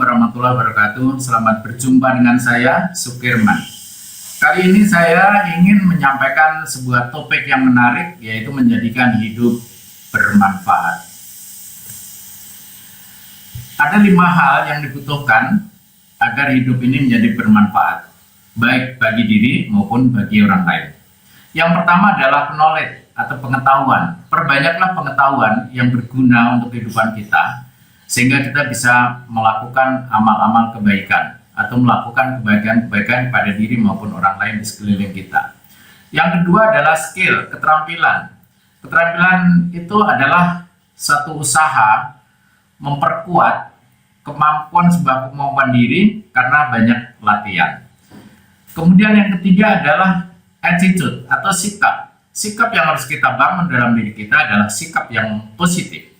warahmatullahi wabarakatuh. Selamat berjumpa dengan saya, Sukirman. Kali ini saya ingin menyampaikan sebuah topik yang menarik, yaitu menjadikan hidup bermanfaat. Ada 5 hal yang dibutuhkan agar hidup ini menjadi bermanfaat, baik bagi diri maupun bagi orang lain. Yang pertama adalah knowledge atau pengetahuan. Perbanyaklah pengetahuan yang berguna untuk kehidupan kita, sehingga kita bisa melakukan amal-amal kebaikan atau melakukan kebaikan-kebaikan pada diri maupun orang lain di sekeliling kita. Yang kedua adalah skill, keterampilan. Keterampilan itu adalah satu usaha memperkuat kemampuan sebuah kemampuan diri karena banyak latihan. Kemudian yang ketiga adalah attitude atau sikap. Sikap yang harus kita bangun dalam diri kita adalah sikap yang positif.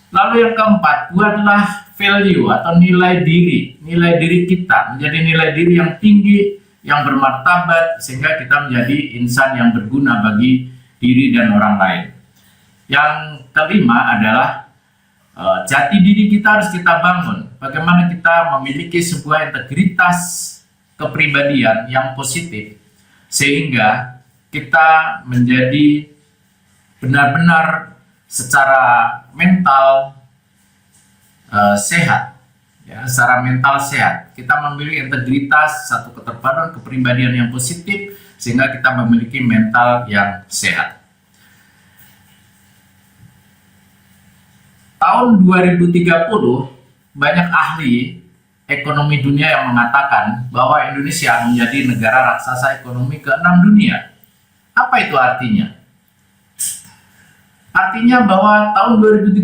Lalu yang keempat, buatlah value atau nilai diri. Nilai diri kita menjadi nilai diri yang tinggi, yang bermartabat, sehingga kita menjadi insan yang berguna bagi diri dan orang lain. Yang kelima adalah jati diri kita harus kita bangun. Bagaimana kita memiliki sebuah integritas kepribadian yang positif, sehingga kita menjadi benar-benar secara mental sehat, ya, secara mental sehat. Kita memiliki integritas, satu keterpaduan kepribadian yang positif, sehingga kita memiliki mental yang sehat. Tahun 2030, banyak ahli ekonomi dunia yang mengatakan bahwa Indonesia menjadi negara raksasa ekonomi ke-6 dunia. Apa itu artinya? Artinya bahwa tahun 2030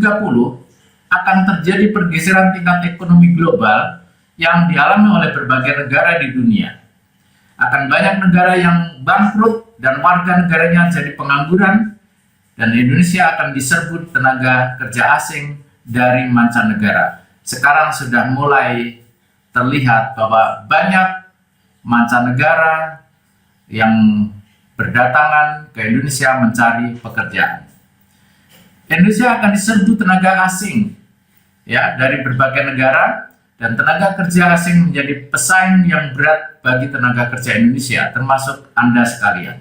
akan terjadi pergeseran tingkat ekonomi global yang dialami oleh berbagai negara di dunia. Akan banyak negara yang bangkrut dan warga negaranya jadi pengangguran, dan Indonesia akan diserbu tenaga kerja asing dari mancanegara. Sekarang sudah mulai terlihat bahwa banyak mancanegara yang berdatangan ke Indonesia mencari pekerjaan. Indonesia akan diserbu tenaga asing, ya, dari berbagai negara, dan tenaga kerja asing menjadi pesaing yang berat bagi tenaga kerja Indonesia, termasuk Anda sekalian.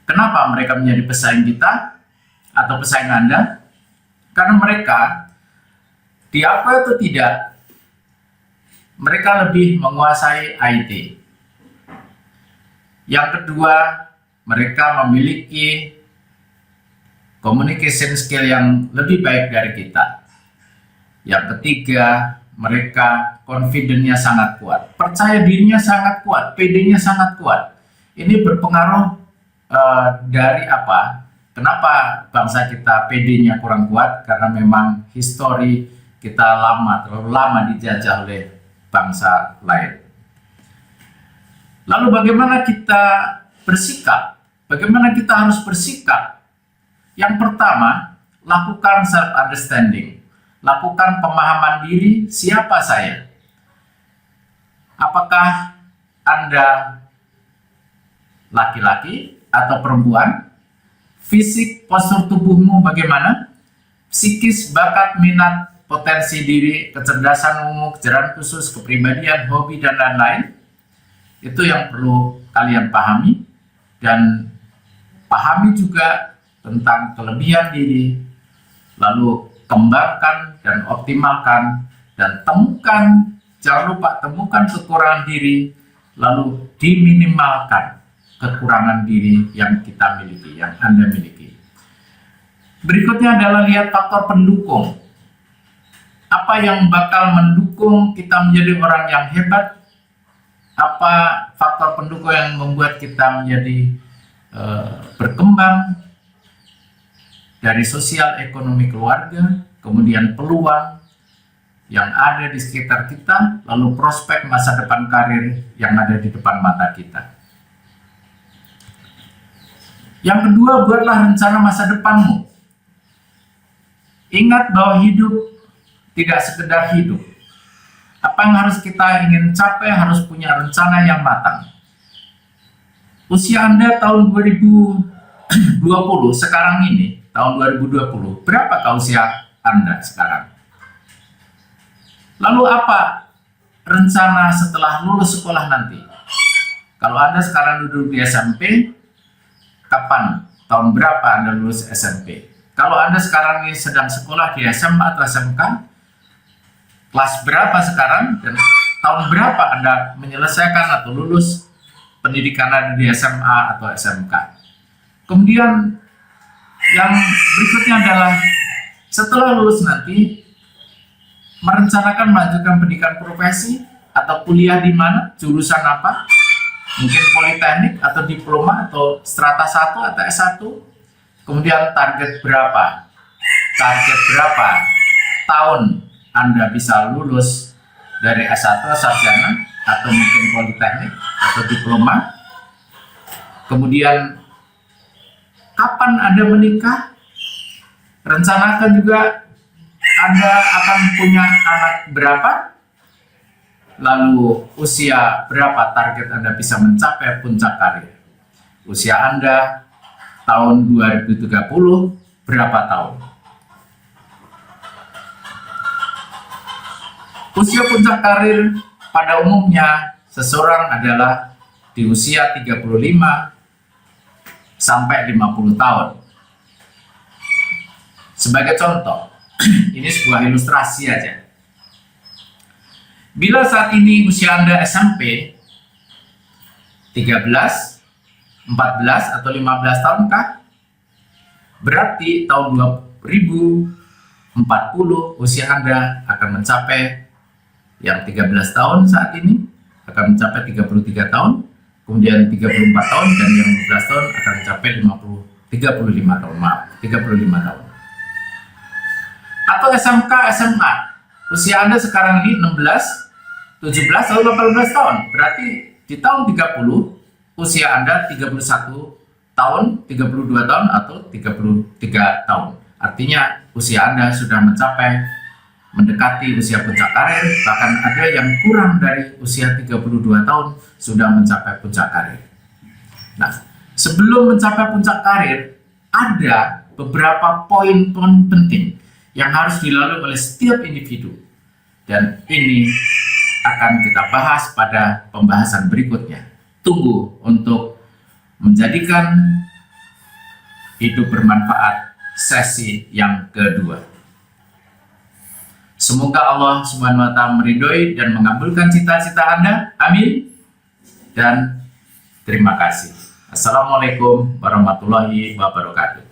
Kenapa mereka menjadi pesaing kita atau pesaing Anda? Karena mereka, diakui atau tidak, mereka lebih menguasai IT. Yang kedua, mereka memiliki communication skill yang lebih baik dari kita. Yang ketiga, mereka confidence-nya sangat kuat, percaya dirinya sangat kuat, PD-nya sangat kuat. Ini berpengaruh dari apa? Kenapa bangsa kita PD-nya kurang kuat? Karena memang histori kita terlalu lama dijajah oleh bangsa lain. Lalu bagaimana kita bersikap? Bagaimana kita harus bersikap? Yang pertama, lakukan self-understanding. Lakukan pemahaman diri, siapa saya? Apakah Anda laki-laki atau perempuan? Fisik, postur tubuhmu bagaimana? Psikis, bakat, minat, potensi diri, kecerdasan umum, kecerdasan khusus, kepribadian, hobi, dan lain-lain. Itu yang perlu kalian pahami. Dan pahami juga tentang kelebihan diri, lalu kembangkan dan optimalkan, dan temukan, jangan lupa temukan kekurangan diri, lalu diminimalkan kekurangan diri yang kita miliki, yang Anda miliki. Berikutnya adalah lihat faktor pendukung. Apa yang bakal mendukung kita menjadi orang yang hebat? Apa faktor pendukung yang membuat kita menjadi berkembang? Dari sosial ekonomi keluarga, kemudian peluang yang ada di sekitar kita, lalu prospek masa depan karir yang ada di depan mata kita. Yang kedua, buatlah rencana masa depanmu. Ingat bahwa hidup tidak sekedar hidup. Apa yang harus kita ingin capai harus punya rencana yang matang. Usia Anda tahun 2020 sekarang ini, tahun 2020, berapakah usia Anda sekarang? Lalu apa rencana setelah lulus sekolah nanti? Kalau Anda sekarang duduk di SMP, kapan? Tahun berapa Anda lulus SMP? Kalau Anda sekarang ini sedang sekolah di SMA atau SMK, kelas berapa sekarang dan tahun berapa Anda menyelesaikan atau lulus pendidikan Anda di SMA atau SMK? Kemudian yang berikutnya adalah setelah lulus nanti merencanakan melanjutkan pendidikan profesi atau kuliah di mana, jurusan apa? Mungkin politeknik atau diploma atau strata 1 atau S1. Kemudian target berapa? Target berapa tahun Anda bisa lulus dari S1 sarjana atau mungkin politeknik atau diploma? Kemudian kapan Anda menikah? Rencanakan juga Anda akan punya anak berapa? Lalu usia berapa target Anda bisa mencapai puncak karir? Usia Anda tahun 2030 berapa tahun? Usia puncak karir pada umumnya seseorang adalah di usia 35 sampai 50 tahun. Sebagai contoh, ini sebuah ilustrasi aja. Bila saat ini usia Anda SMP 13, 14 atau 15 tahun kah? Berarti tahun 2040 usia Anda akan mencapai yang 13 tahun saat ini akan mencapai 33 tahun, kemudian 34 tahun dan yang 15 tahun akan mencapai 35 tahun, 35 tahun. Atau SMK, SMA, usia Anda sekarang ini 16, 17 atau 18 tahun, berarti di tahun 30 usia Anda 31 tahun, 32 tahun atau 33 tahun. Artinya usia Anda sudah mencapai mendekati usia puncak karir, bahkan ada yang kurang dari usia 32 tahun sudah mencapai puncak karir. Nah, sebelum mencapai puncak karir, ada beberapa poin-poin penting yang harus dilalui oleh setiap individu. Dan ini akan kita bahas pada pembahasan berikutnya. Tunggu untuk menjadikan hidup bermanfaat sesi yang kedua. Semoga Allah Subhanahu wa Ta'ala meridhoi dan mengabulkan cita-cita Anda. Amin. Dan terima kasih. Assalamualaikum warahmatullahi wabarakatuh.